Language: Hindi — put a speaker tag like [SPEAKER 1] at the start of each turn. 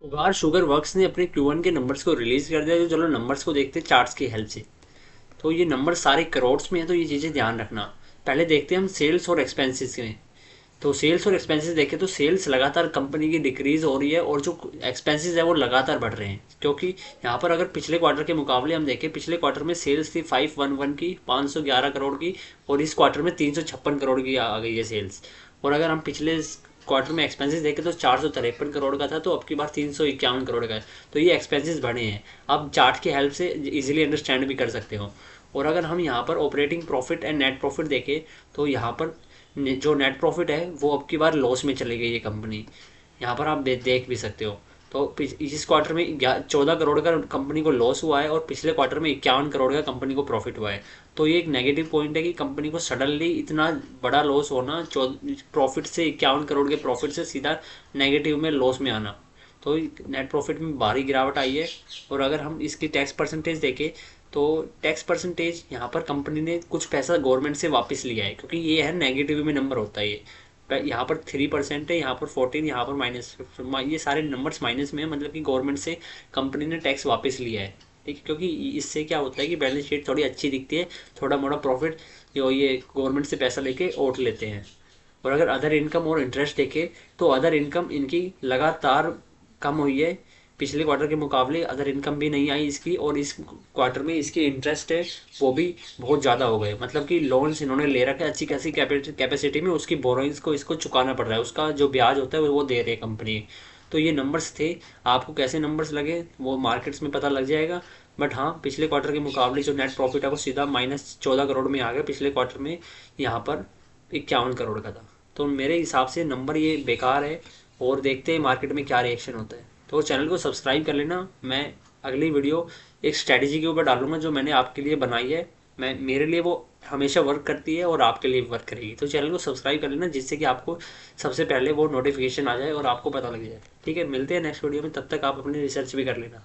[SPEAKER 1] उगार शुगर वर्क्स ने अपने Q1 के नंबर्स को रिलीज कर दिया। तो चलो नंबर्स को देखते हैं चार्ट्स की हेल्प से। तो ये नंबर सारे करोड्स में है, तो ये चीज़ें ध्यान रखना। पहले देखते हैं हम सेल्स और एक्सपेंसेस में। तो सेल्स और एक्सपेंसेस देखें तो सेल्स लगातार कंपनी की डिक्रीज हो रही है और जो एक्सपेंसेस है वो लगातार बढ़ रहे हैं, क्योंकि यहाँ पर अगर पिछले क्वार्टर के मुकाबले हम देखें, पिछले क्वार्टर में सेल्स थी 511 की, 511 करोड़ की, और इस क्वार्टर में 356 करोड़ की आ गई है सेल्स। और अगर हम पिछले क्वार्टर में एक्सपेंसेस देखें तो 453 करोड़ का था, तो अब की बार 351 करोड़ का है। तो ये एक्सपेंसेस बढ़े हैं, आप चार्ट की हेल्प से इजीली अंडरस्टैंड भी कर सकते हो। और अगर हम यहाँ पर operating profit and net profit देखें तो यहाँ पर जो नेट प्रॉफिट है वो अब की बार लॉस में चली गई है कंपनी। यहाँ पर आप देख भी सकते हो। तो इस क्वार्टर में 14 करोड़ का कंपनी को लॉस हुआ है और पिछले क्वार्टर में 51 करोड़ का कंपनी को प्रॉफिट हुआ है। तो ये एक नेगेटिव पॉइंट है कि कंपनी को सडनली इतना बड़ा लॉस होना, प्रॉफिट से 51 करोड़ के प्रॉफिट से सीधा नेगेटिव में लॉस में आना। तो नेट प्रॉफिट में भारी गिरावट आई है। और अगर हम इसकी टैक्स परसेंटेज देखें तो टैक्स परसेंटेज यहाँ पर कंपनी ने कुछ पैसा गवर्नमेंट से वापस लिया है, क्योंकि ये है नेगेटिव में नंबर होता है ये। यहाँ पर 3% है, यहाँ पर 14, यहाँ पर माइनस, ये सारे नंबर्स माइनस में है, मतलब कि गवर्नमेंट से कंपनी ने टैक्स वापस लिया है। ठीक है, क्योंकि इससे क्या होता है कि बैलेंस शीट थोड़ी अच्छी दिखती है, थोड़ा मोड़ा प्रॉफिट जो ये गवर्नमेंट से पैसा लेके ओट लेते हैं। और अगर अदर इनकम और इंटरेस्ट देखें तो अदर इनकम इनकी लगातार कम हुई है। पिछले क्वार्टर के मुकाबले अदर इनकम भी नहीं आई इसकी, और इस क्वार्टर में इसकी इंटरेस्ट है वो भी बहुत ज़्यादा हो गए, मतलब कि लोन्स इन्होंने ले रखे अच्छी खासी कैपेसिटी में, उसकी बोरोइंग्स को इसको चुकाना पड़ रहा है, उसका जो ब्याज होता है वो दे रही है कंपनी। तो ये नंबर्स थे। आपको कैसे नंबर्स लगे वो मार्केट्स में पता लग जाएगा। बट हाँ, पिछले क्वार्टर के मुकाबले जो नेट प्रॉफिट है वो सीधा -14 करोड़ में आ गया, पिछले क्वार्टर में यहाँ पर 51 करोड़ का था। तो मेरे हिसाब से नंबर ये बेकार है, और देखते हैं मार्केट में क्या रिएक्शन होता है। तो चैनल को सब्सक्राइब कर लेना। मैं अगली वीडियो एक स्ट्रैटेजी के ऊपर डालूंगा जो मैंने आपके लिए बनाई है। मैं मेरे लिए वो हमेशा वर्क करती है और आपके लिए वर्क करेगी। तो चैनल को सब्सक्राइब कर लेना जिससे कि आपको सबसे पहले वो नोटिफिकेशन आ जाए और आपको पता लग जाए। ठीक है, मिलते हैं नेक्स्ट वीडियो में, तब तक आप अपनी रिसर्च भी कर लेना।